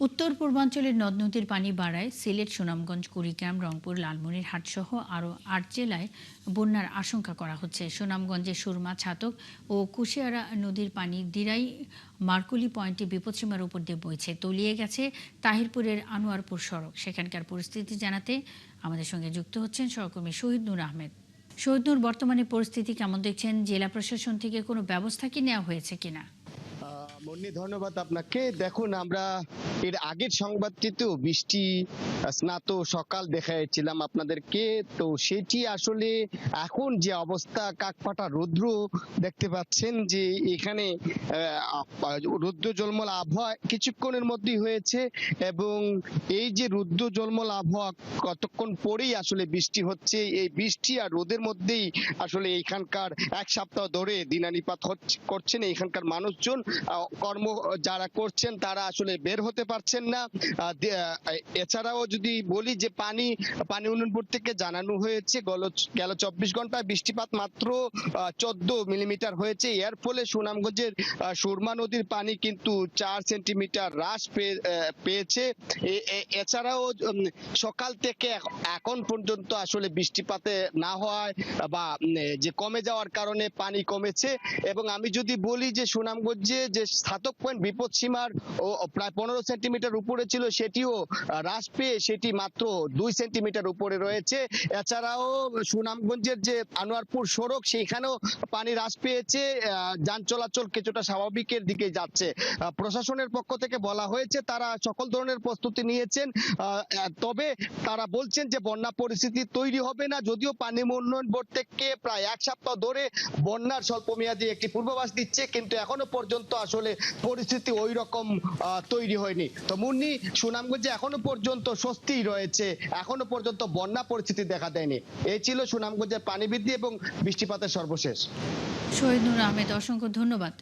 উত্তর পূর্বাঞ্চলের নদ নদীর পানি বাড়ায় সিলেট, সুনামগঞ্জ, কুড়িগ্রাম, রংপুর, লালমনিরহাট সহ আরও ৮ জেলায় বন্যার আশঙ্কা করা হচ্ছে। সুনামগঞ্জে সুরমা, ছাতক ও কুশিয়ারা নদীর পানি দিরাই মারকুলি পয়েন্টে বিপদসীমার উপর দিয়ে বইছে। তলিয়ে গেছে তাহিরপুরের আনোয়ারপুর সড়ক। সেখানকার পরিস্থিতি জানাতে আমাদের সঙ্গে যুক্ত হচ্ছেন সহকর্মী শহীদ নূর আহমেদ। শহীদ নূর, বর্তমানে পরিস্থিতি কেমন দেখছেন? জেলা প্রশাসন থেকে কোনো ব্যবস্থা কি নেওয়া হয়েছে কিনা? মুন্নি, ধন্যবাদ আপনাকে। দেখুন, আমরা এর আগের সংবাদটিতেও বৃষ্টি স্নাত সকাল দেখাচ্ছিলাম আপনাদেরকে। তো সেটি আসলে এখন যে অবস্থা, কাকফাটা রৌদ্র দেখতে পাচ্ছেন যে এখানে রৌদ্র জলমল আবহাওয়া কিছুক্ষণের মধ্যেই হয়েছে, এবং এই যে রৌদ্র জলমল আবহাওয়া কতক্ষণ পরেই আসলে বৃষ্টি হচ্ছে। এই বৃষ্টি আর রোদের মধ্যেই আসলে এখানকার এক সপ্তাহ ধরে দিনানিপাত করছেন এখানকার মানুষজন। কর্ম যারা করছেন তারা আসলে বের হতে পারছেন না। এছাড়াও যদি বলি যে পানি উন্নয়ন বোর্ড থেকে জানানো হয়েছে গেল ২৪ ঘন্টায় বৃষ্টিপাত মাত্র ১৪ মিলিমিটার হয়েছে। এর ফলে সুনামগঞ্জের সুরমা নদীর পানি কিন্তু ৪ সেন্টিমিটার হ্রাস পেয়েছে। এছাড়াও সকাল থেকে এখন পর্যন্ত আসলে বৃষ্টিপাতে না হওয়ায় বা যে কমে যাওয়ার কারণে পানি কমেছে। এবং আমি যদি বলি যে সুনামগঞ্জে যে স্থাতক পয়েন্ট বিপদ সীমার প্রায় ১৫ সেন্টিমিটার উপরে ছিল, সেটিও হ্রাস পেয়ে সেটি মাত্র ২ সেন্টিমিটার উপরে রয়েছে। এছাড়াও সুনামগঞ্জের যে আনোয়ারপুর সড়ক, সেইখানেও পানি হ্রাস পেয়েছে। যান চলাচল কিছুটা স্বাভাবিকের দিকে যাচ্ছে। প্রশাসনের পক্ষ থেকে বলা হয়েছে তারা সকল ধরনের প্রস্তুতি নিয়েছেন, তবে তারা বলছেন যে বন্যা পরিস্থিতি তৈরি হবে না। যদিও পানি উন্নয়ন বোর্ড থেকে প্রায় এক সপ্তাহ ধরে বন্যার স্বল্পমেয়াদী একটি পূর্বাভাস দিচ্ছে, কিন্তু এখনো পর্যন্ত আসলে পরিস্থিতি ওই রকম তৈরি হয়নি। তো মুন্নি, সুনামগঞ্জে এখনো পর্যন্ত স্বস্তি রয়েছে, এখনো পর্যন্ত বন্যা পরিস্থিতি দেখা দেয়নি। এই ছিল সুনামগঞ্জের পানি বৃদ্ধি এবং বৃষ্টিপাতের সর্বশেষ। শহীদ নূর আহমেদ, অসংখ্য ধন্যবাদ।